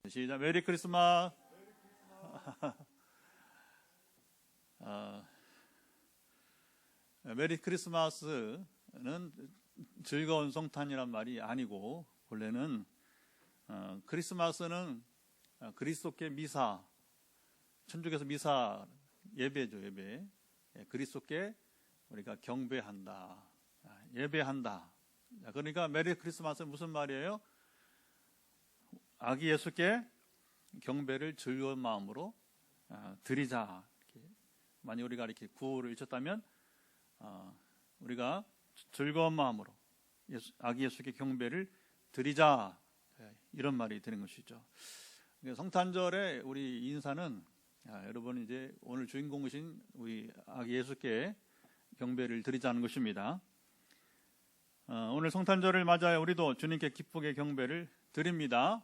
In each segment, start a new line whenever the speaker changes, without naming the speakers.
시작. 메리 크리스마스. 메리 크리스마스는 즐거운 성탄이란 말이 아니고, 원래는 크리스마스는 그리스도께 미사, 천주교에서 미사 예배죠. 예배. 그리스도께 우리가 경배한다, 예배한다. 그러니까 메리 크리스마스는 무슨 말이에요? 아기 예수께 경배를 즐거운 마음으로 드리자. 만약 우리가 이렇게 구호를 외쳤다면 우리가 즐거운 마음으로 아기 예수께 경배를 드리자, 이런 말이 되는 것이죠. 성탄절에 우리 인사는 여러분 이제 오늘 주인공이신 우리 아기 예수께 경배를 드리자는 것입니다. 오늘 성탄절을 맞아야 우리도 주님께 기쁘게 경배를 드립니다.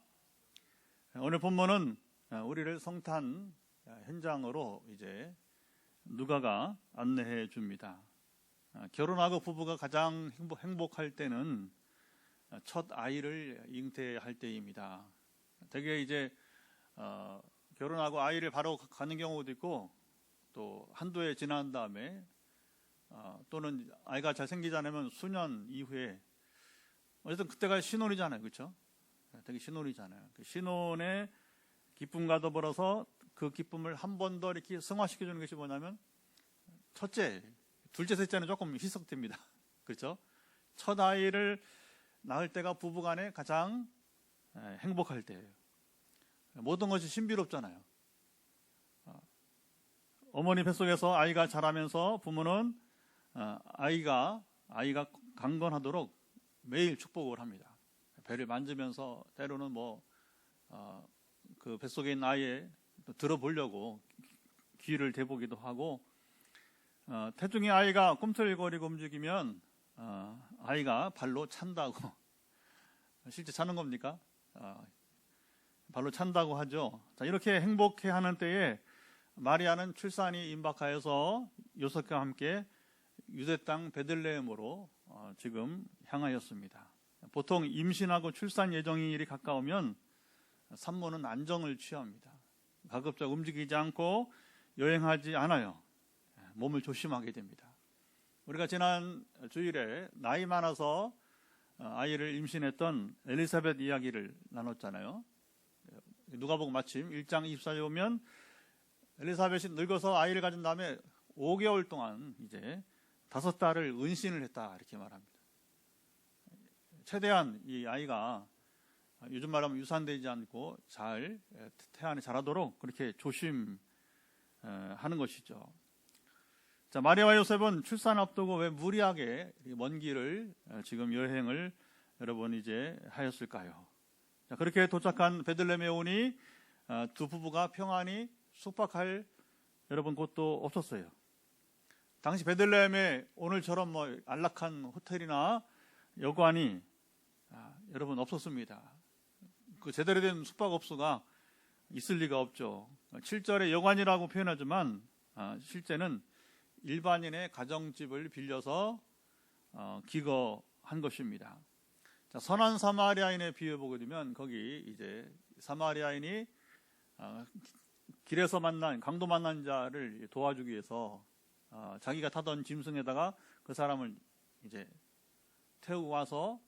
오늘 본문은 우리를 성탄 현장으로 이제 누가가 안내해 줍니다. 결혼하고 부부가 가장 행복할 때는 첫 아이를 잉태할 때입니다. 되게 이제 결혼하고 아이를 바로 가는 경우도 있고, 또 한두 해 지난 다음에 또는 아이가 잘 생기지 않으면 수년 이후에, 어쨌든 그때가 신혼이잖아요, 그렇죠? 되게 신혼이잖아요. 그 신혼의 기쁨과 더불어서 그 기쁨을 한 번 더 이렇게 승화시켜 주는 것이 뭐냐면, 첫째, 둘째, 셋째는 조금 희석됩니다. 그렇죠? 첫 아이를 낳을 때가 부부간에 가장 행복할 때예요. 모든 것이 신비롭잖아요. 어머니 뱃속에서 아이가 자라면서 부모는 아이가 강건하도록 매일 축복을 합니다. 배를 만지면서 때로는 그 뱃속에 있는 아이에 들어보려고 귀를 대보기도 하고, 태중의 아이가 꿈틀거리고 움직이면 아이가 발로 찬다고. 실제 차는 겁니까? 발로 찬다고 하죠. 자, 이렇게 행복해하는 때에 마리아는 출산이 임박하여서 요셉과 함께 유대 땅 베들레헴으로 지금 향하였습니다. 보통 임신하고 출산 예정일이 가까우면 산모는 안정을 취합니다. 가급적 움직이지 않고 여행하지 않아요. 몸을 조심하게 됩니다. 우리가 지난 주일에 나이 많아서 아이를 임신했던 엘리사벳 이야기를 나눴잖아요. 누가복음 마침 1장 24절에 보면 엘리사벳이 늙어서 아이를 가진 다음에 5개월 동안 이제 5달을 은신을 했다, 이렇게 말합니다. 최대한 이 아이가 요즘 말하면 유산되지 않고 잘 태안에 자라도록 그렇게 조심하는 것이죠. 자, 마리아와 요셉은 출산 앞두고 왜 무리하게 먼 길을 지금 여행을 여러분 이제 하였을까요? 자, 그렇게 도착한 베들레헴에 오니 두 부부가 평안히 숙박할 여러분 곳도 없었어요. 당시 베들레헴에 오늘처럼 안락한 호텔이나 여관이 여러분 없었습니다. 그 제대로 된 숙박업소가 있을 리가 없죠. 7절에 여관이라고 표현하지만 실제는 일반인의 가정집을 빌려서 기거한 것입니다. 자, 선한 사마리아인의 비유 보게 되면 거기 이제 사마리아인이 길에서 강도 만난 자를 도와주기 위해서 자기가 타던 짐승에다가 그 사람을 이제 태우고 와서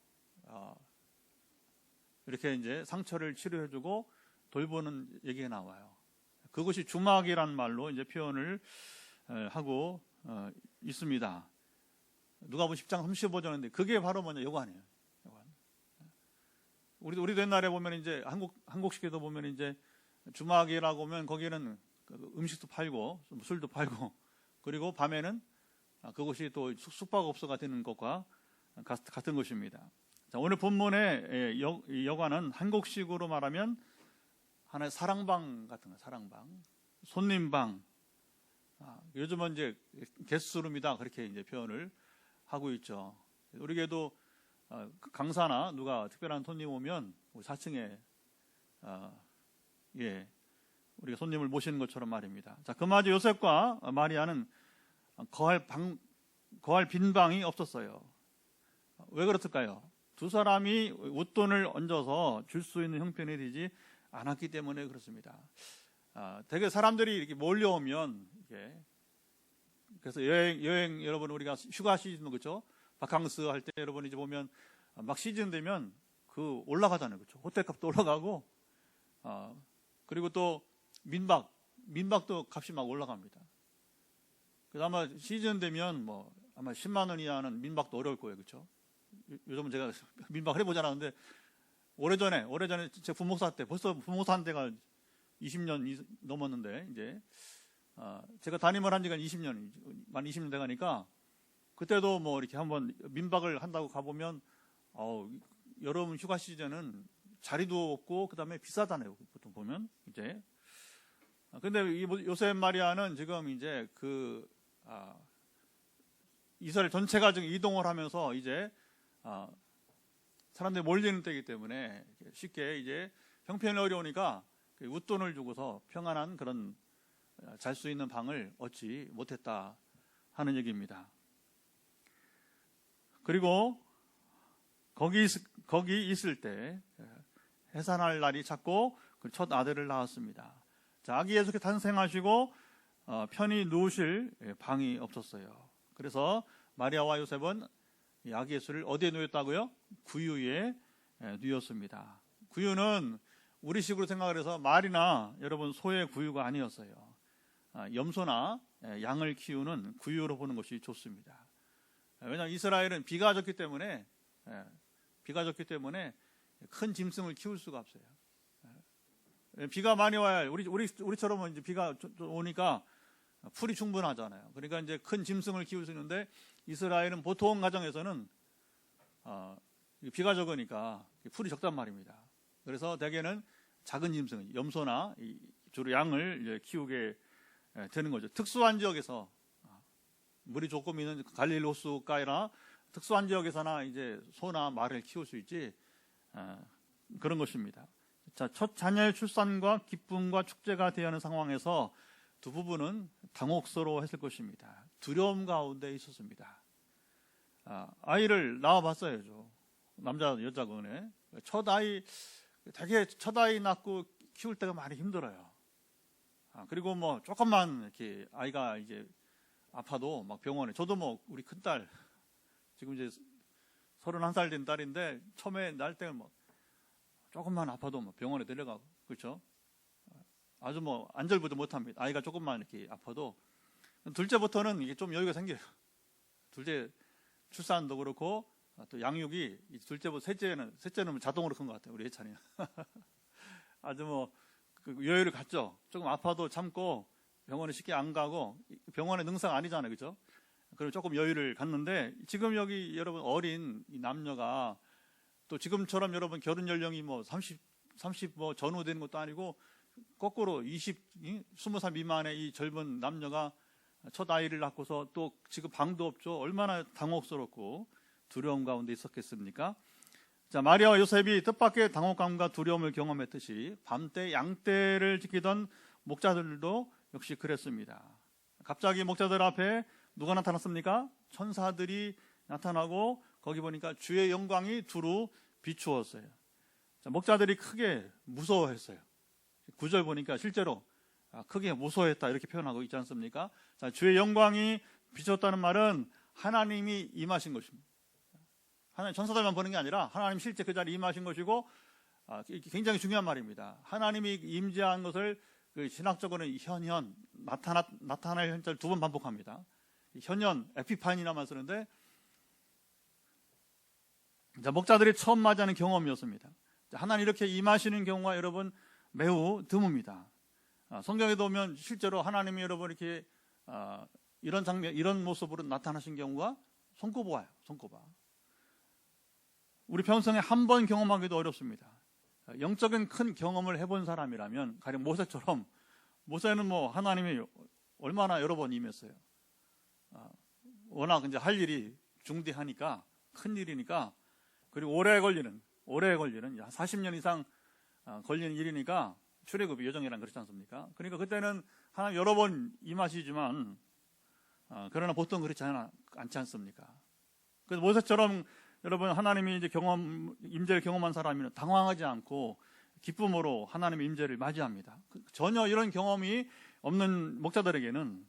이렇게 이제 상처를 치료해주고 돌보는 얘기가 나와요. 그것이 주막이란 말로 이제 표현을 하고 있습니다. 누가복음 10장 35절인데 그게 바로 뭐냐, 여관이에요. 여관. 우리도 옛날에 보면 이제 한국식에도 보면 이제 주막이라고 하면 거기는 음식도 팔고 술도 팔고, 그리고 밤에는 그것이 또 숙박업소가 되는 것과 같은 것입니다. 자, 오늘 본문의 여관은 한국식으로 말하면 하나의 사랑방 같은 거, 사랑방, 손님방. 요즘은 이제 게스트룸이다, 그렇게 이제 표현을 하고 있죠. 우리에게도 강사나 누가 특별한 손님 오면 우리 4층에 우리가 손님을 모시는 것처럼 말입니다. 자, 그마저 요셉과 마리아는 거할 빈 방이 없었어요. 왜 그렇을까요? 두 사람이 웃돈을 얹어서 줄 수 있는 형편이 되지 않았기 때문에 그렇습니다. 되게 사람들이 이렇게 몰려오면 그래서 여행 여러분 우리가 휴가 시즌 그렇죠? 바캉스 할 때 여러분 이제 보면 막 시즌 되면 그 올라가잖아요, 그렇죠? 호텔값도 올라가고 그리고 또 민박도 값이 막 올라갑니다. 그래서 아마 시즌 되면 뭐 아마 10만 원 이하는 민박도 어려울 거예요, 그렇죠? 요즘은 제가 민박을 해보지 않았는데 오래전에 제 부목사 때 벌써 부목사 한 데가 20년 넘었는데 이제 제가 담임을 한 지가 20년 만 20년 돼 가니까 그때도 뭐 이렇게 한번 민박을 한다고 가보면 여름 휴가 시즌은 자리도 없고 그다음에 비싸잖아요. 보통 보면 이제 근데 이 요셉 마리아는 지금 이제 이스라엘 전체가 지금 이동을 하면서 이제 사람들이 몰리는 때이기 때문에 쉽게 이제 형편이 어려우니까 웃돈을 주고서 평안한 그런 잘 수 있는 방을 얻지 못했다 하는 얘기입니다. 그리고 거기 있을 때 해산할 날이 찼고 첫 아들을 낳았습니다. 자, 아기 예수께 탄생하시고 편히 누우실 방이 없었어요. 그래서 마리아와 요셉은 이 아기 예수를 어디에 누웠다고요? 구유에 누웠습니다. 구유는 우리식으로 생각을 해서 말이나 여러분 소의 구유가 아니었어요. 염소나 양을 키우는 구유로 보는 것이 좋습니다. 왜냐하면 이스라엘은 비가 졌기 때문에 큰 짐승을 키울 수가 없어요. 비가 많이 와야 우리처럼 이제 비가 오니까 풀이 충분하잖아요. 그러니까 이제 큰 짐승을 키울 수 있는데 이스라엘은 보통 가정에서는 비가 적으니까 풀이 적단 말입니다. 그래서 대개는 작은 짐승, 염소나 주로 양을 이제 키우게 되는 거죠. 특수한 지역에서 물이 조금 있는 갈릴리 호수가나 특수한 지역에서나 이제 소나 말을 키울 수 있지 그런 것입니다. 자, 첫 자녀의 출산과 기쁨과 축제가 되어가는 상황에서 두 부부는 당혹스러워했을 것입니다. 두려움 가운데 있었습니다. 아이를 낳아봤어야죠. 남자 여자 간에 첫 아이 낳고 키울 때가 많이 힘들어요. 그리고 뭐 조금만 이렇게 아이가 이제 아파도 막 병원에 저도 뭐 우리 큰딸 지금 이제 31살 된 딸인데 처음에 날 때는 뭐 조금만 아파도 뭐 병원에 데려가고 그렇죠. 아주 뭐 안절부절 못합니다. 아이가 조금만 이렇게 아파도 둘째부터는 이게 좀 여유가 생겨요. 둘째 출산도 그렇고 또 양육이 둘째부터 셋째는 자동으로 큰 것 같아요. 우리 예찬이는 아주 뭐 여유를 갖죠. 조금 아파도 참고 병원에 쉽게 안 가고 병원에 능사가 아니잖아요, 그렇죠? 그럼 조금 여유를 갖는데 지금 여기 여러분 어린 이 남녀가 또 지금처럼 여러분 결혼 연령이 뭐 30 뭐 전후되는 것도 아니고 거꾸로 20살 미만의 이 젊은 남녀가 첫 아이를 낳고서 또 지금 방도 없죠. 얼마나 당혹스럽고 두려움 가운데 있었겠습니까? 자, 마리아와 요셉이 뜻밖의 당혹감과 두려움을 경험했듯이 밤때 양떼를 지키던 목자들도 역시 그랬습니다. 갑자기 목자들 앞에 누가 나타났습니까? 천사들이 나타나고 거기 보니까 주의 영광이 두루 비추었어요. 자, 목자들이 크게 무서워했어요. 9절 보니까 실제로 크게 무서워했다 이렇게 표현하고 있지 않습니까? 자, 주의 영광이 비추었다는 말은 하나님이 임하신 것입니다. 하나님 천사들만 보는 게 아니라 하나님 실제 그 자리에 임하신 것이고 굉장히 중요한 말입니다. 하나님이 임재한 것을 신학적으로는 현현, 나타날 현자를 두 번 반복합니다. 현현, 에피파니나만 쓰는데 자, 목자들이 처음 맞이하는 경험이었습니다. 자, 하나님 이렇게 임하시는 경우가 여러분 매우 드뭅니다. 성경에 보면 실제로 하나님이 여러분 이렇게 이런 장면, 이런 모습으로 나타나신 경우가 손꼽아요. 손꼽아. 우리 평생에 한 번 경험하기도 어렵습니다. 영적인 큰 경험을 해본 사람이라면 가령 모세처럼 모세는 뭐 하나님이 얼마나 여러 번 임했어요. 워낙 이제 할 일이 중대하니까 큰 일이니까 그리고 오래 걸리는 40년 이상 걸리는 일이니까 출애굽이 여정이란 그렇지 않습니까? 그러니까 그때는 하나님 여러 번 임하시지만 그러나 보통 그렇지 않지 않습니까? 그래서 모세처럼 여러분 하나님이 이제 임재를 경험한 사람이면 당황하지 않고 기쁨으로 하나님의 임재를 맞이합니다. 전혀 이런 경험이 없는 목자들에게는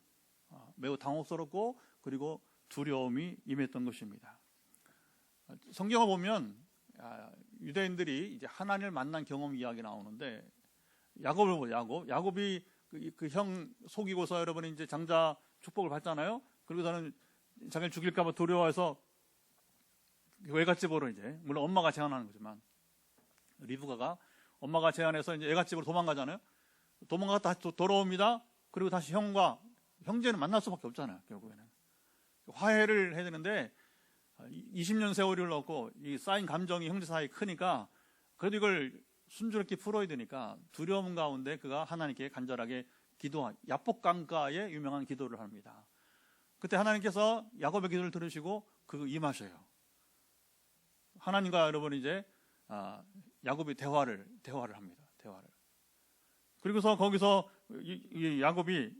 매우 당혹스럽고 그리고 두려움이 임했던 것입니다. 성경을 보면 유대인들이 이제 하나님을 만난 경험 이야기 나오는데, 야곱을 보죠. 야곱이 그 형 속이고서 여러분이 이제 장자 축복을 받잖아요. 그리고서는 자기를 죽일까봐 두려워해서 외갓집으로, 이제 물론 엄마가 제안하는 거지만 리브가가 엄마가 제안해서 이제 외갓집으로 도망가잖아요. 도망가다 다시 돌아옵니다. 그리고 다시 형제는 만날 수밖에 없잖아요. 결국에는 화해를 해야 되는데 20년 세월이 흘렀고 이 쌓인 감정이 형제 사이에 크니까 그래도 이걸 순조롭게 풀어야 되니까 두려움 가운데 그가 하나님께 간절하게 야복강가의 유명한 기도를 합니다. 그때 하나님께서 야곱의 기도를 들으시고 그 임하셔요. 하나님과 여러분 이제 야곱이 대화를 합니다. 대화를. 그리고서 거기서 이 야곱이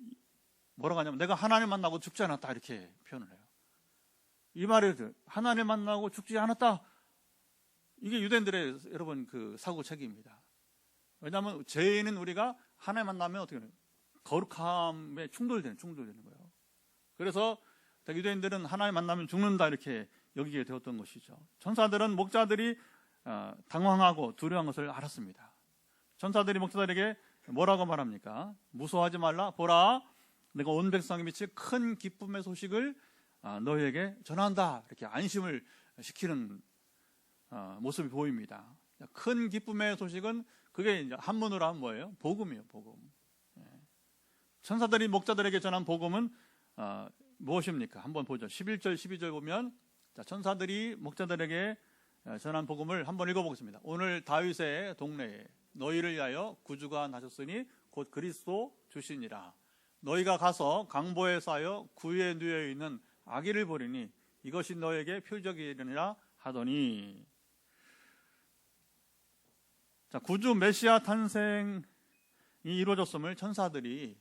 뭐라고 하냐면 내가 하나님 만나고 죽지 않았다 이렇게 표현을 해요. 이 말이 하나님 만나고 죽지 않았다. 이게 유대인들의 여러분 그 사고책입니다. 왜냐하면 죄인은 우리가 하나님 만나면 어떻게 해요? 거룩함에 충돌되는 거예요. 그래서 유대인들은 하나님 만나면 죽는다 이렇게 여기게 되었던 것이죠. 천사들은 목자들이 당황하고 두려운 것을 알았습니다. 천사들이 목자들에게 뭐라고 말합니까? 무서워하지 말라. 보라, 내가 온 백성에 미칠 큰 기쁨의 소식을 너희에게 전한다. 이렇게 안심을 시키는 모습이 보입니다. 큰 기쁨의 소식은 그게 이제 한문으로 하면 뭐예요? 복음이에요. 복음. 천사들이 목자들에게 전한 복음은 무엇입니까? 한번 보죠. 11절 12절 보면 천사들이 목자들에게 전한 복음을 한번 읽어보겠습니다. 오늘 다윗의 동네에 너희를 위하여 구주가 나셨으니 곧 그리스도 주시니라. 너희가 가서 강보에 쌓여 구유에 누워 있는 아기를 보리니 이것이 너에게 표적이니라 하더니. 구주 메시아 탄생이 이루어졌음을 천사들이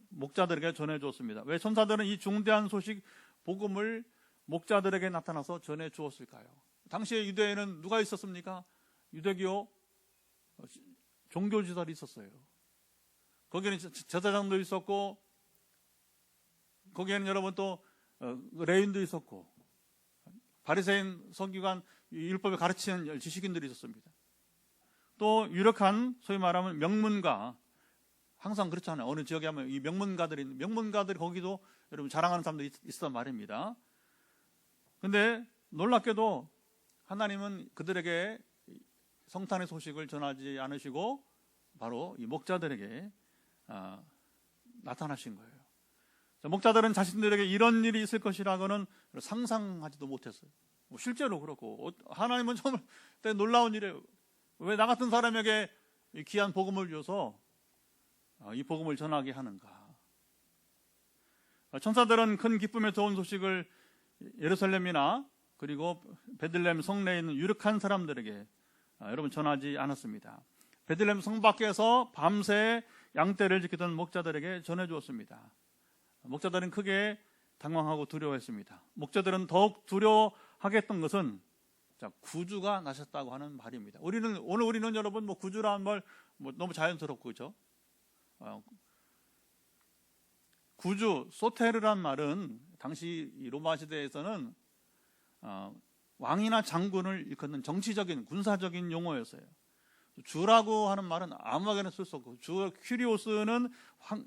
목자들에게 전해주었습니다. 왜 천사들은 이 중대한 소식 복음을 목자들에게 나타나서 전해 주었을까요? 당시에 유대에는 누가 있었습니까? 유대교 종교지설이 있었어요. 거기에는 제사장도 있었고, 거기에는 여러분 또 레인도 있었고, 바리새인 서기관 율법을 가르치는 지식인들이 있었습니다. 또 유력한 소위 말하면 명문가, 항상 그렇잖아요. 어느 지역에 하면 이 명문가들이 거기도 여러분 자랑하는 사람들이 있었단 말입니다. 근데 놀랍게도 하나님은 그들에게 성탄의 소식을 전하지 않으시고 바로 이 목자들에게 나타나신 거예요. 목자들은 자신들에게 이런 일이 있을 것이라고는 상상하지도 못했어요. 실제로 그렇고 하나님은 정말 놀라운 일이에요. 왜 나 같은 사람에게 귀한 복음을 줘서 이 복음을 전하게 하는가? 천사들은 큰 기쁨에 좋은 소식을 예루살렘이나 그리고 베들레헴 성내에 있는 유력한 사람들에게 여러분 전하지 않았습니다. 베들레헴 성 밖에서 밤새 양떼를 지키던 목자들에게 전해주었습니다. 목자들은 크게 당황하고 두려워했습니다. 목자들은 더욱 두려워하게 했던 것은 구주가 나셨다고 하는 말입니다. 오늘 우리는 여러분 구주라는 말 너무 자연스럽고 그렇죠? 구주 소테르란 말은 당시 로마 시대에서는 왕이나 장군을 일컫는 정치적인 군사적인 용어였어요. 주라고 하는 말은 아무에게나 쓸 수 없고, 주 퀴리오스는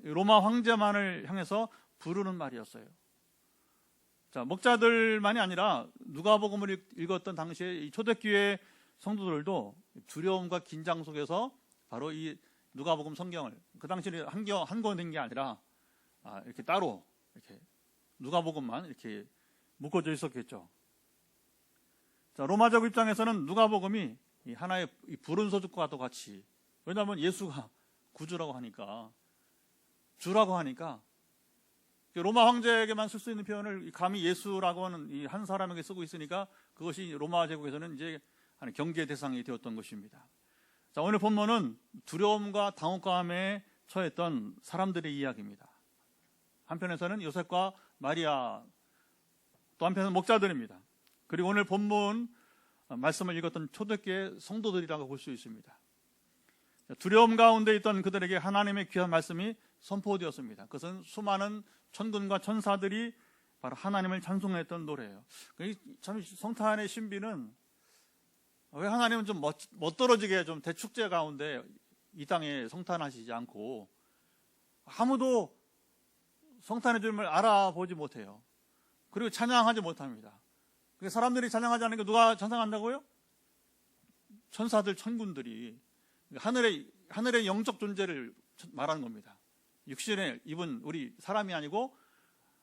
로마 황제만을 향해서 부르는 말이었어요. 목자들만이 아니라 누가복음을 읽었던 당시에 이 초대교회 성도들도 두려움과 긴장 속에서 바로 이 누가복음 성경을 그 당시에 한 권 된 게 아니라 이렇게 따로 이렇게 누가복음만 이렇게 묶어져 있었겠죠. 로마적 입장에서는 누가복음이 하나의 부른 소식과 같이, 왜냐하면 예수가 구주라고 하니까, 주라고 하니까 로마 황제에게만 쓸 수 있는 표현을 감히 예수라고 하는 이 한 사람에게 쓰고 있으니까 그것이 로마 제국에서는 이제 경계 대상이 되었던 것입니다. 오늘 본문은 두려움과 당혹감에 처했던 사람들의 이야기입니다. 한편에서는 요셉과 마리아, 또 한편에서는 목자들입니다. 그리고 오늘 본문 말씀을 읽었던 초대교회 성도들이라고 볼 수 있습니다. 두려움 가운데 있던 그들에게 하나님의 귀한 말씀이 선포되었습니다. 그것은 수많은 천군과 천사들이 바로 하나님을 찬송했던 노래예요. 참 성탄의 신비는 왜 하나님은 좀 멋들어지게 좀 대축제 가운데 이 땅에 성탄하시지 않고 아무도 성탄의 주님을 알아보지 못해요. 그리고 찬양하지 못합니다. 사람들이 찬양하지 않으니까 누가 찬양한다고요? 천사들, 천군들이 하늘의 영적 존재를 말하는 겁니다. 육신에 입은 우리 사람이 아니고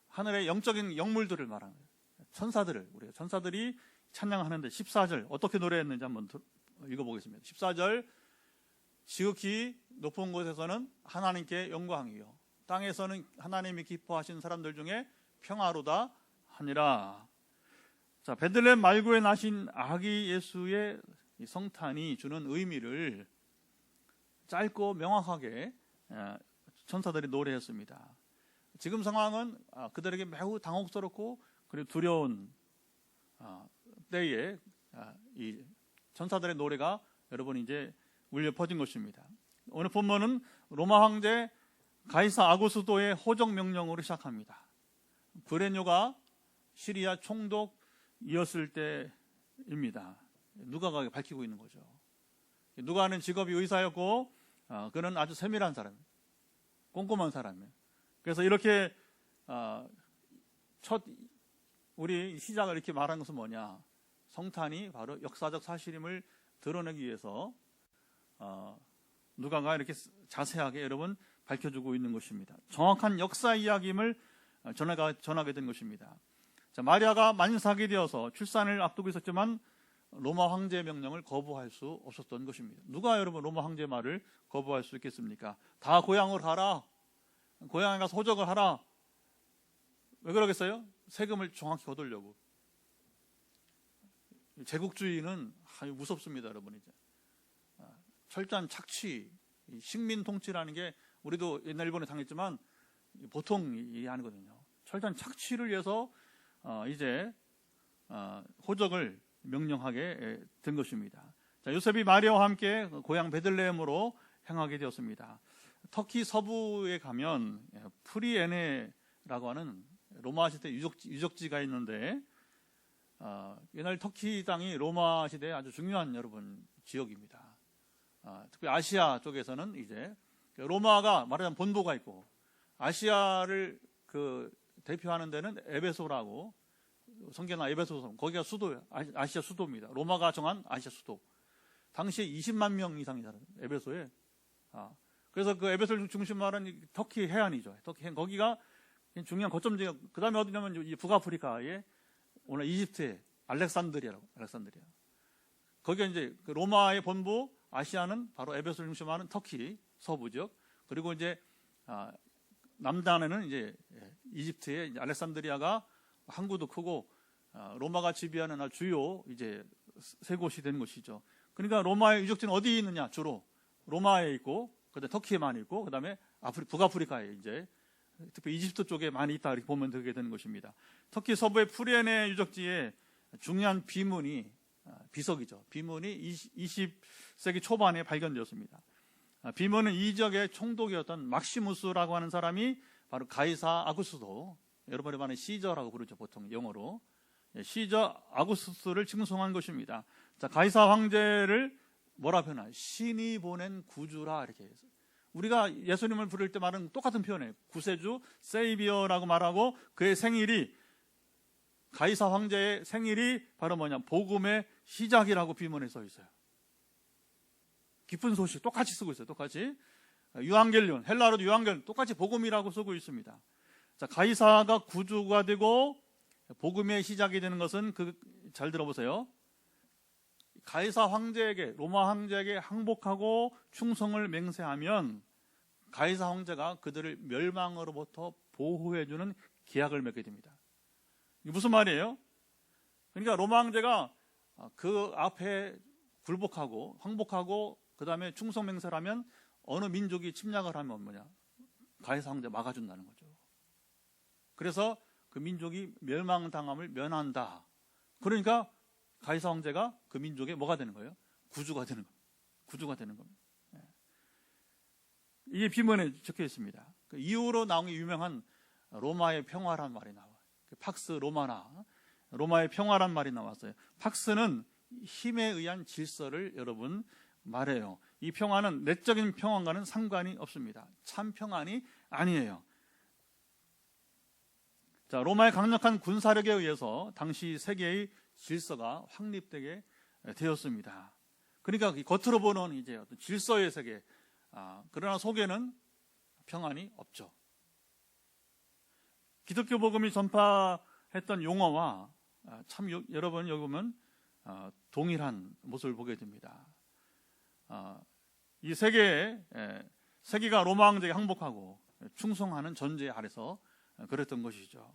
하늘의 영적인 영물들을 말하는 거예요. 우리가 천사들이 찬양하는데 14절 어떻게 노래했는지 한번 읽어보겠습니다. 14절 지극히 높은 곳에서는 하나님께 영광이요 땅에서는 하나님이 기뻐하신 사람들 중에 평화로다 하니라. 자, 베들레헴 말구에 나신 아기 예수의 성탄이 주는 의미를 짧고 명확하게 천사들이 노래했습니다. 지금 상황은 그들에게 매우 당혹스럽고 그리고 두려운 때에 이 천사들의 노래가 여러분 이제 울려 퍼진 것입니다. 오늘 본문은 로마 황제 가이사 아구스도의 호적 명령으로 시작합니다. 브레뇨가 시리아 총독이었을 때입니다. 누가가 밝히고 있는 거죠. 누가는 직업이 의사였고 그는 아주 세밀한 사람, 꼼꼼한 사람이에요. 그래서 이렇게 첫 우리 시작을 이렇게 말한 것은 뭐냐? 성탄이 바로 역사적 사실임을 드러내기 위해서 누가가 이렇게 자세하게 여러분 밝혀주고 있는 것입니다. 정확한 역사 이야기임을 전하게 된 것입니다. 자, 마리아가 만삭이 되어서 출산을 앞두고 있었지만 로마 황제의 명령을 거부할 수 없었던 것입니다. 누가 여러분 로마 황제의 말을 거부할 수 있겠습니까? 다 고향으로 가라. 고향에 가서 호적을 하라. 왜 그러겠어요? 세금을 정확히 거두려고. 제국주의는 아주 무섭습니다, 여러분. 이제 철저한 착취, 식민 통치라는 게 우리도 옛날 일본에 당했지만 보통 이해 아니거든요. 철저한 착취를 위해서 이제 호적을 명령하게 된 것입니다. 자, 요셉이 마리아와 함께 고향 베들레헴으로 향하게 되었습니다. 터키 서부에 가면 프리에네라고 하는 로마 시대 유적지가 있는데 옛날 터키 땅이 로마 시대의 아주 중요한 여러분 지역입니다. 특히 아시아 쪽에서는 이제 로마가 말하자면 본부가 있고 아시아를 대표하는 데는 에베소라고 성게나 에베소 거기가 수도예요. 아시아 수도입니다. 로마가 정한 아시아 수도. 당시에 20만 명 이상이 살아요. 에베소에. 그래서 그 에베소를 중심으로 하는 터키 해안이죠. 터키 해안 거기가 중요한 거점지가. 그 다음에 어디냐면 이 북아프리카의 오늘 이집트의 알렉산드리아. 거기가 이제 그 로마의 본부 아시아는 바로 에베소를 중심으로 하는 터키 서부 지역. 그리고 이제 남단에는 이제 이집트의 알렉산드리아가 항구도 크고 로마가 지배하는 주요 이제 세 곳이 되는 것이죠. 그러니까 로마의 유적지는 어디 있느냐? 주로 로마에 있고, 그다음에 터키에 많이 있고, 그다음에 북아프리카에 이제 특히 이집트 쪽에 많이 있다 이렇게 보면 되게 되는 것입니다. 터키 서부의 프리에네 유적지에 중요한 비문이 비석이죠. 비문이 20세기 초반에 발견되었습니다. 비문은 이 지역의 총독이었던 막시무스라고 하는 사람이 바로 가이사 아구스도, 여러분이 말하는 시저라고 부르죠, 보통 영어로. 시저 아구스스를 칭송한 것입니다. 자, 가이사 황제를 뭐라 표현하요? 신이 보낸 구주라 이렇게 해서. 우리가 예수님을 부를 때 말은 똑같은 표현이에요. 구세주, 세이비어라고 말하고 그의 생일이 가이사 황제의 생일이 바로 뭐냐? 복음의 시작이라고 비문에 써 있어요. 기쁜 소식 똑같이 쓰고 있어요. 똑같이. 유앙겔리온, 헬라어로 유앙겔리온 똑같이 복음이라고 쓰고 있습니다. 자, 가이사가 구주가 되고 복음의 시작이 되는 것은 잘 들어보세요. 가이사 황제에게, 로마 황제에게 항복하고 충성을 맹세하면 가이사 황제가 그들을 멸망으로부터 보호해주는 계약을 맺게 됩니다. 이게 무슨 말이에요? 그러니까 로마 황제가 그 앞에 굴복하고 항복하고 그 다음에 충성 맹세를 하면 어느 민족이 침략을 하면 뭐냐? 가이사 황제 막아준다는 거죠. 그래서 그 민족이 멸망당함을 면한다. 그러니까 가이사 황제가 그 민족의 뭐가 되는 거예요? 구주가 되는 겁니다. 구주가 되는 겁니다. 이게 비문에 적혀 있습니다. 그 이후로 나온 게 유명한 로마의 평화란 말이 나와요. 팍스 로마나, 로마의 평화란 말이 나왔어요. 팍스는 힘에 의한 질서를 여러분 말해요. 이 평화는 내적인 평화와는 상관이 없습니다. 참 평안이 아니에요. 자, 로마의 강력한 군사력에 의해서 당시 세계의 질서가 확립되게 되었습니다. 그러니까 겉으로 보는 이제 어떤 질서의 세계, 그러나 속에는 평안이 없죠. 기독교 복음이 전파했던 용어와 참 여러분 여기 보면 동일한 모습을 보게 됩니다. 이 세계가 로마 황제에게 항복하고 충성하는 전제 아래서 그랬던 것이죠.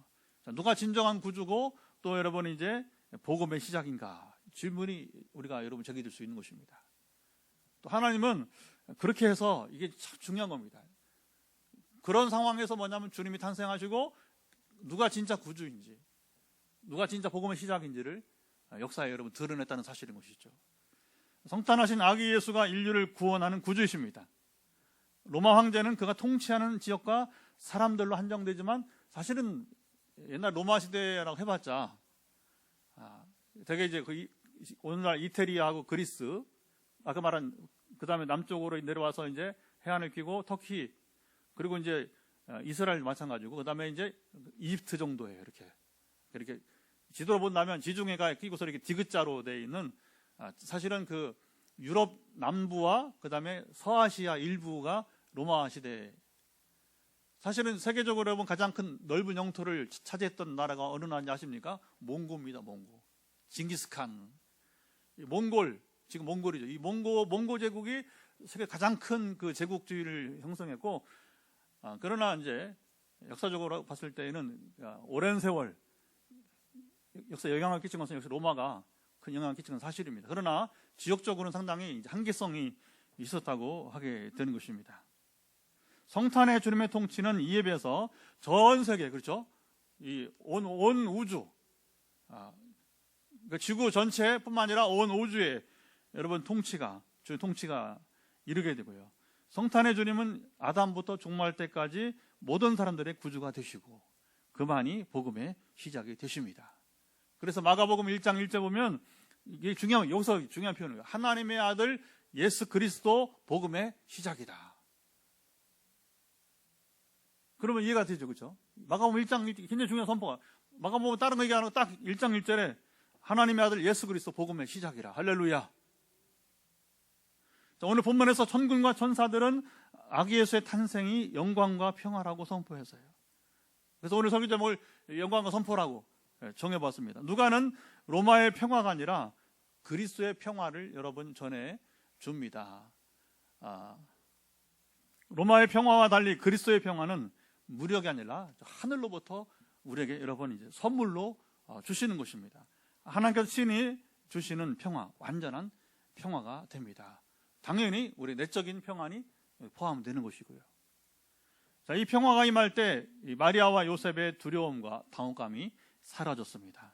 자, 누가 진정한 구주고 또 여러분 이제 복음의 시작인가 질문이 우리가 여러분 제기될 수 있는 것입니다. 또 하나님은 그렇게 해서 이게 참 중요한 겁니다. 그런 상황에서 뭐냐면 주님이 탄생하시고 누가 진짜 구주인지, 누가 진짜 복음의 시작인지를 역사에 여러분 드러냈다는 사실인 것이죠. 성탄하신 아기 예수가 인류를 구원하는 구주이십니다. 로마 황제는 그가 통치하는 지역과 사람들로 한정되지만 사실은 옛날 로마 시대라고 해봤자 되게 이제 오늘날 이태리하고 그리스, 아까 말한 그 다음에 남쪽으로 내려와서 이제 해안을 끼고 터키, 그리고 이제 이스라엘 마찬가지고 그 다음에 이제 이집트 정도예요. 이렇게 지도로 본다면 지중해가 끼고서 이렇게 디귿자로 되어 있는, 사실은 그 유럽 남부와 그 다음에 서아시아 일부가 로마 시대, 사실은 세계적으로 여러분 가장 큰 넓은 영토를 차지했던 나라가 어느 나라인지 아십니까? 몽고입니다. 몽고. 징기스칸. 몽골, 지금 몽골이죠. 이 몽고 제국이 세계 가장 큰 그 제국주의를 형성했고, 그러나 이제 역사적으로 봤을 때에는 오랜 세월 역사에 영향을 끼친 것은 역시 로마가 큰 영향을 끼친 건 사실입니다. 그러나 지역적으로는 상당히 이제 한계성이 있었다고 하게 되는 것입니다. 성탄의 주님의 통치는 이에 비해서 전 세계, 그렇죠? 이 온 우주, 그러니까 지구 전체뿐만 아니라 온 우주에 여러분 주의 통치가 이르게 되고요. 성탄의 주님은 아담부터 종말 때까지 모든 사람들의 구주가 되시고 그만이 복음의 시작이 되십니다. 그래서 마가복음 1장 1절 보면 이게 여기서 중요한 표현이에요. 하나님의 아들 예수 그리스도 복음의 시작이다. 그러면 이해가 되죠, 그렇죠? 마가복음 1장 1절 굉장히 중요한 선포가, 마가복음 다른 거 얘기하는 거 딱 1장 1절에 하나님의 아들 예수 그리스도 복음의 시작이라. 할렐루야. 자, 오늘 본문에서 천군과 천사들은 아기 예수의 탄생이 영광과 평화라고 선포해서요. 그래서 오늘 설교 제목을 영광과 선포라고 정해봤습니다. 누가는 로마의 평화가 아니라 그리스도의 평화를 여러분 전해 줍니다. 로마의 평화와 달리 그리스도의 평화는 무력이 아니라 하늘로부터 우리에게 여러분 이제 선물로 주시는 것입니다. 하나님께서 친히 주시는 평화, 완전한 평화가 됩니다. 당연히 우리 내적인 평안이 포함되는 것이고요. 자, 이 평화가 임할 때 마리아와 요셉의 두려움과 당혹감이 사라졌습니다.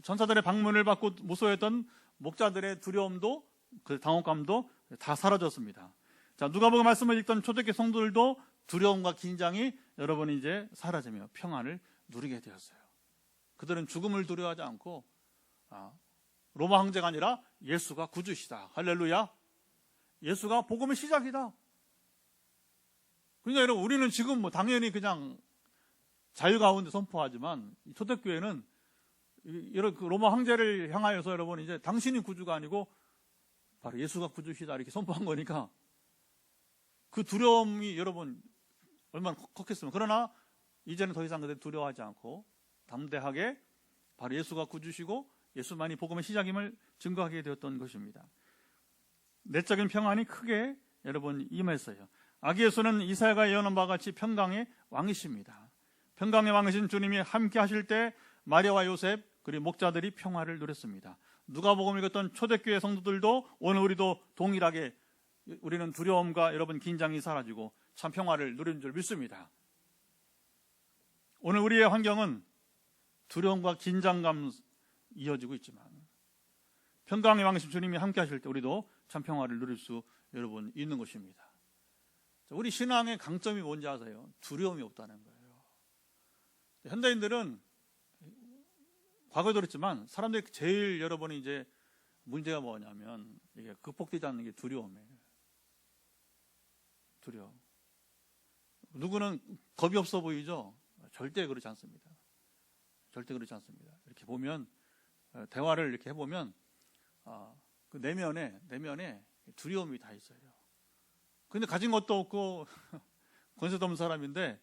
천사들의 방문을 받고 무서워했던 목자들의 두려움도 그 당혹감도 다 사라졌습니다. 자, 누가복음 말씀을 읽던 초대교회 성도들도 두려움과 긴장이 여러분 이제 사라지며 평안을 누리게 되었어요. 그들은 죽음을 두려워하지 않고 로마 황제가 아니라 예수가 구주시다. 할렐루야. 예수가 복음의 시작이다. 그러니까 여러분 우리는 지금 뭐 당연히 그냥 자유 가운데 선포하지만 초대교회는 이런 로마 황제를 향하여서 여러분 이제 당신이 구주가 아니고 바로 예수가 구주시다 이렇게 선포한 거니까 그 두려움이 여러분 얼마나 컸겠습니까? 그러나 이제는 더 이상 그들 두려워하지 않고 담대하게 바로 예수가 구주시고 예수만이 복음의 시작임을 증거하게 되었던 것입니다. 내적인 평안이 크게 여러분 임했어요. 아기 예수는 이사야가 예언한 바와 같이 평강의 왕이십니다. 평강의 왕이신 주님이 함께 하실 때 마리아와 요셉 그리고 목자들이 평화를 누렸습니다. 누가복음 읽었던 초대교회 성도들도 오늘 우리도 동일하게 우리는 두려움과 여러분 긴장이 사라지고 참 평화를 누리는 줄 믿습니다. 오늘 우리의 환경은 두려움과 긴장감 이어지고 있지만 평강의 왕이신 주님이 함께 하실 때 우리도 참 평화를 누릴 수 여러분 있는 것입니다. 우리 신앙의 강점이 뭔지 아세요? 두려움이 없다는 거예요. 현대인들은 과거에도 그랬지만 사람들이 제일 여러분이 이제 문제가 뭐냐면 이게 극복되지 않는 게 두려움이에요. 두려움. 누구는 겁이 없어 보이죠? 절대 그렇지 않습니다. 절대 그렇지 않습니다. 이렇게 보면 대화를 이렇게 해보면 그 내면에 두려움이 다 있어요. 근데 가진 것도 없고 권세도 없는 사람인데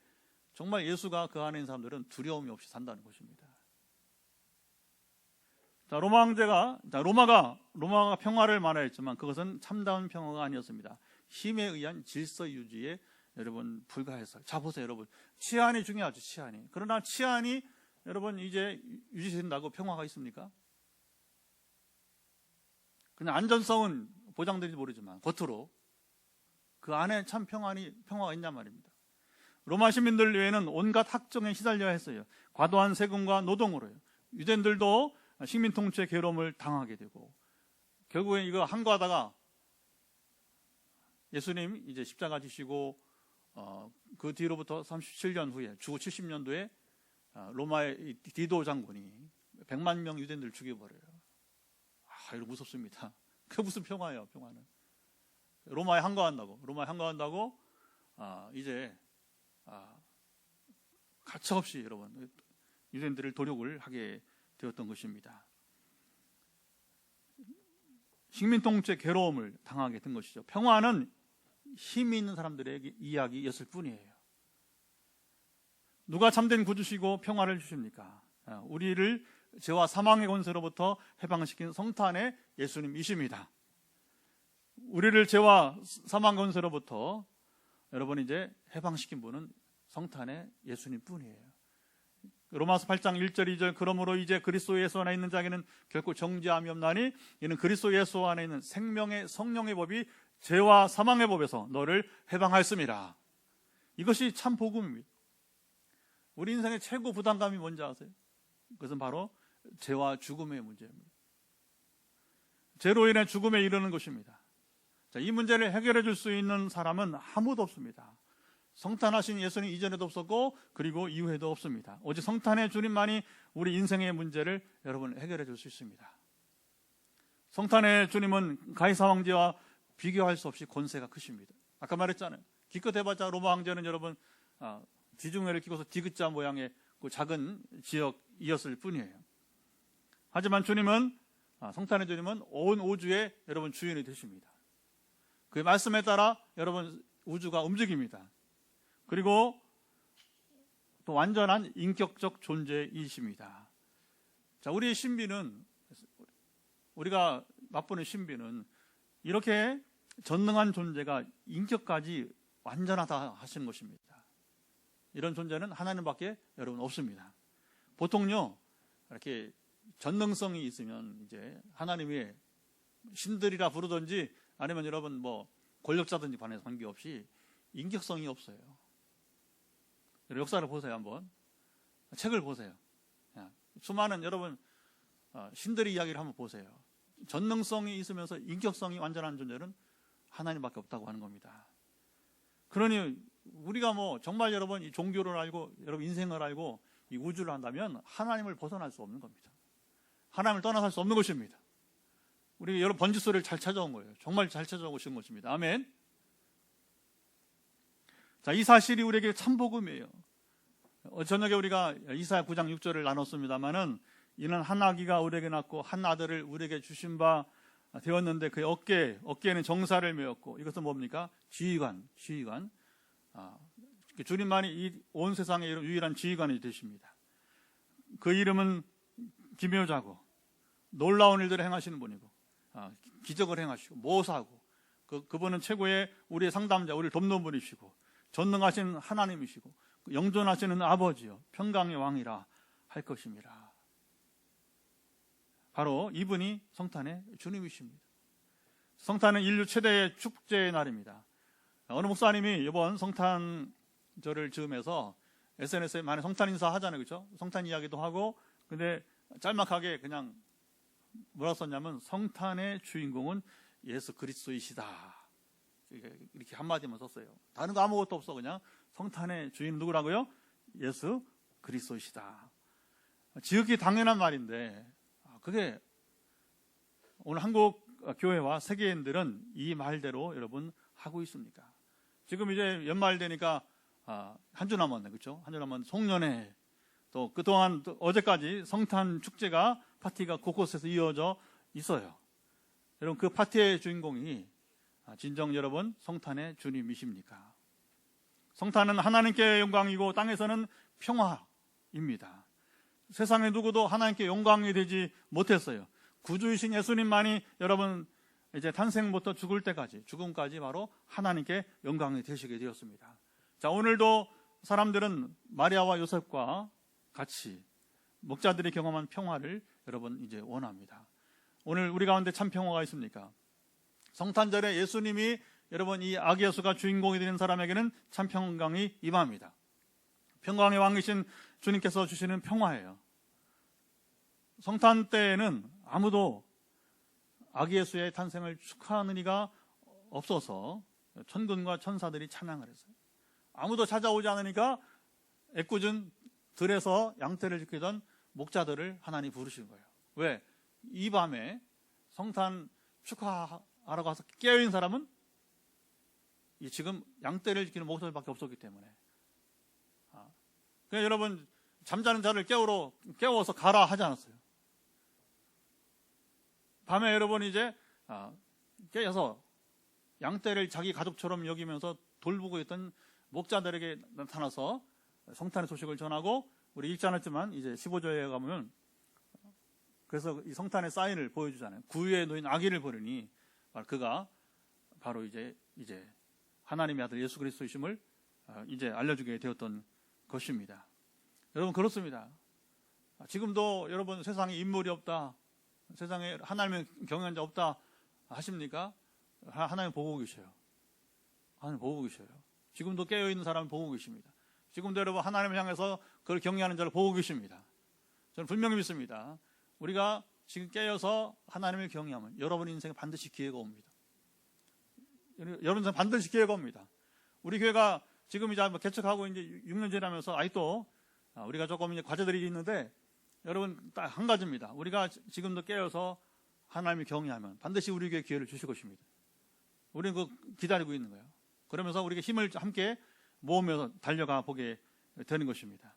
정말 예수가 그 안에 있는 사람들은 두려움이 없이 산다는 것입니다. 자, 로마가 평화를 말하였지만 그것은 참다운 평화가 아니었습니다. 힘에 의한 질서 유지에 여러분 불과해서. 자, 보세요, 여러분. 치안이 중요하죠, 치안이. 그러나 치안이 여러분 이제 유지된다고 평화가 있습니까? 그냥 안전성은 보장되는지 모르지만 겉으로 그 안에 참 평화가 있냔 말입니다. 로마 시민들 외에는 온갖 학정에 시달려야 했어요. 과도한 세금과 노동으로요. 유대인들도 식민 통치의 괴로움을 당하게 되고 결국엔 이거 항거하다가 예수님 이제 십자가 지시고 그 뒤로부터 37년 후에 주후 70년도에 로마의 디도 장군이 100만 명 유대인들 죽여버려요. 이거 무섭습니다. 그게 무슨 평화예요, 평화는. 로마에 항거한다고 이제 가차없이 여러분 유대인들을 도륙을 하게 되었던 것입니다. 식민 통치의 괴로움을 당하게 된 것이죠. 평화는 힘이 있는 사람들의 이야기였을 뿐이에요. 누가 참된 구주시고 평화를 주십니까? 우리를 죄와 사망의 권세로부터 해방시킨 성탄의 예수님이십니다. 우리를 죄와 사망 권세로부터 여러분 이제 해방시킨 분은 성탄의 예수님 뿐이에요. 로마서 8장 1절 2절 그러므로 이제 그리스도 예수 안에 있는 자에게는 결코 정죄함이 없나니 이는 그리스도 예수 안에 있는 생명의 성령의 법이 죄와 사망의 법에서 너를 해방하였습니다. 이것이 참 복음입니다. 우리 인생의 최고 부담감이 뭔지 아세요? 그것은 바로 죄와 죽음의 문제입니다. 죄로 인해 죽음에 이르는 것입니다. 자, 이 문제를 해결해 줄 수 있는 사람은 아무도 없습니다. 성탄하신 예수님 이전에도 없었고 그리고 이후에도 없습니다. 오직 성탄의 주님만이 우리 인생의 문제를 여러분 해결해 줄 수 있습니다. 성탄의 주님은 가이사 황제와 비교할 수 없이 권세가 크십니다. 아까 말했잖아요. 기껏 해봤자 로마 황제는 여러분 지중해를 끼고서 디귿자 모양의 그 작은 지역이었을 뿐이에요. 하지만 주님은 성탄의 주님은 온 우주의 여러분 주인이 되십니다. 그의 말씀에 따라 여러분 우주가 움직입니다. 그리고 또 완전한 인격적 존재이십니다. 자, 우리의 신비는 우리가 맛보는 신비는 이렇게 전능한 존재가 인격까지 완전하다 하시는 것입니다. 이런 존재는 하나님밖에 여러분 없습니다. 보통요 이렇게 전능성이 있으면 이제 하나님이 신들이라 부르든지 아니면 여러분 뭐 권력자든지 관해서 관계없이 인격성이 없어요. 역사를 보세요. 한번 책을 보세요. 수많은 여러분 신들의 이야기를 한번 보세요. 전능성이 있으면서 인격성이 완전한 존재는 하나님밖에 없다고 하는 겁니다. 그러니 우리가 뭐 정말 여러분 이 종교를 알고 여러분 인생을 알고 이 우주를 한다면 하나님을 벗어날 수 없는 겁니다. 하나님을 떠나갈 수 없는 것입니다. 우리 여러분 번지소리를 잘 찾아온 거예요. 정말 잘 찾아오신 것입니다. 아멘. 자, 이 사실이 우리에게 참 복음이에요. 저녁에 우리가 이사야 9장 6절을 나눴습니다마는 이는 한 아기가 우리에게 낳고 한 아들을 우리에게 주신 바 되었는데 그의 어깨에는 정사를 메었고 이것은 뭡니까? 지휘관. 주님만이 이 온 세상의 유일한 지휘관이 되십니다. 그 이름은 기묘자고 놀라운 일들을 행하시는 분이고 기적을 행하시고 모사하고 그분은 최고의 우리의 상담자, 우리를 돕는 분이시고 전능하신 하나님이시고 영존하시는 아버지요 평강의 왕이라 할 것입니다. 바로 이분이 성탄의 주님이십니다. 성탄은 인류 최대의 축제의 날입니다. 어느 목사님이 이번 성탄절을 즈음해서 SNS에 많이 성탄 인사 하잖아요. 그렇죠? 성탄 이야기도 하고 근데 짤막하게 그냥 뭐라 썼냐면 성탄의 주인공은 예수 그리스도이시다. 이렇게 한마디만 썼어요. 다른 거 아무것도 없어. 그냥 성탄의 주인 누구라고요? 예수 그리스도시다. 지극히 당연한 말인데 그게 오늘 한국 교회와 세계인들은 이 말대로 여러분 하고 있습니까? 지금 이제 연말 되니까 한 주 남았네, 그렇죠? 한 주 남았는데 송년회 또 그동안 또 어제까지 성탄 축제가 파티가 곳곳에서 이어져 있어요. 여러분 그 파티의 주인공이 진정 여러분 성탄의 주님이십니까? 성탄은 하나님께 영광이고 땅에서는 평화입니다. 세상에 누구도 하나님께 영광이 되지 못했어요. 구주이신 예수님만이 여러분 이제 탄생부터 죽을 때까지 죽음까지 바로 하나님께 영광이 되시게 되었습니다. 자, 오늘도 사람들은 마리아와 요셉과 같이 목자들이 경험한 평화를 여러분 이제 원합니다. 오늘 우리 가운데 참 평화가 있습니까? 성탄절에 예수님이 여러분 이 아기 예수가 주인공이 되는 사람에게는 참 평강이 임합니다. 평강의 왕이신 주님께서 주시는 평화예요. 성탄 때에는 아무도 아기 예수의 탄생을 축하하는 이가 없어서 천군과 천사들이 찬양을 했어요. 아무도 찾아오지 않으니까 애꿎은 들에서 양떼를 지키던 목자들을 하나님 부르신 거예요. 왜? 이 밤에 성탄 축하하러 가서 깨어있는 사람은 지금 양떼를 지키는 목자들밖에 없었기 때문에. 그냥 여러분 잠자는 자를 깨워서 가라 하지 않았어요. 밤에 여러분 이제 깨어서 양떼를 자기 가족처럼 여기면서 돌보고 있던 목자들에게 나타나서 성탄의 소식을 전하고, 우리 읽지 않았지만 이제 15절에 가면 그래서 이 성탄의 사인을 보여주잖아요. 구유에 놓인 아기를 보려니 그가 바로 이제 하나님의 아들 예수 그리스도이심을 이제 알려주게 되었던 것입니다. 여러분 그렇습니다. 지금도 여러분 세상에 인물이 없다, 세상에 하나님을 경외하는 자 없다 하십니까? 하나님 보고 계셔요. 하나님 보고 계셔요. 지금도 깨어있는 사람을 보고 계십니다. 지금도 여러분 하나님을 향해서 그걸 경외하는 자를 보고 계십니다. 저는 분명히 믿습니다. 우리가 지금 깨어서 하나님을 경외하면 여러분 인생에 반드시 기회가 옵니다. 여러분 인생 반드시 기회가 옵니다. 우리 교회가 지금 이제 개척하고 이제 6년 지나면서 아직도 우리가 조금 이제 과제들이 있는데, 여러분 딱 한 가지입니다. 우리가 지금도 깨어서 하나님을 경외하면 반드시 우리 교회에 기회를 주실 것입니다. 우리는 그 기다리고 있는 거예요. 그러면서 우리가 힘을 함께 모으면서 달려가 보게 되는 것입니다.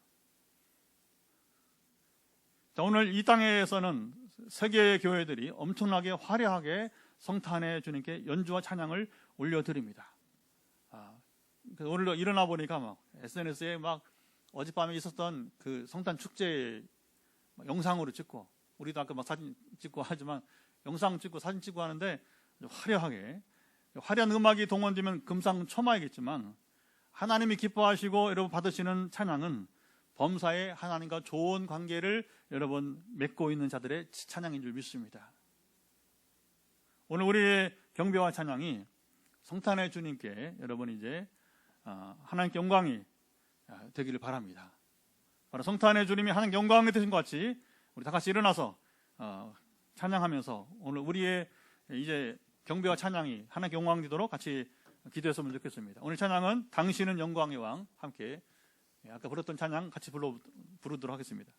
자, 오늘 이 땅에서는 세계의 교회들이 엄청나게 화려하게 성탄의 주님께 연주와 찬양을 올려드립니다. 오늘도 일어나 보니까 막 SNS에 막 어젯밤에 있었던 그 성탄 축제 영상으로 찍고, 우리도 아까 막 사진 찍고 하지만 영상 찍고 사진 찍고 하는데 화려하게, 화려한 음악이 동원되면 금상첨화이겠지만 하나님이 기뻐하시고 여러분 받으시는 찬양은 범사에 하나님과 좋은 관계를 여러분 맺고 있는 자들의 찬양인 줄 믿습니다. 오늘 우리의 경배와 찬양이 성탄의 주님께 여러분 이제 하나님께 영광이 되기를 바랍니다. 바로 성탄의 주님이 하나님 영광이 되신 것 같이 우리 다 같이 일어나서 찬양하면서 오늘 우리의 이제 경배와 찬양이 하나님께 영광 되도록 같이 기도했으면 좋겠습니다. 오늘 찬양은 당신은 영광의 왕, 함께 아까 부르던 찬양 같이 부르도록 하겠습니다.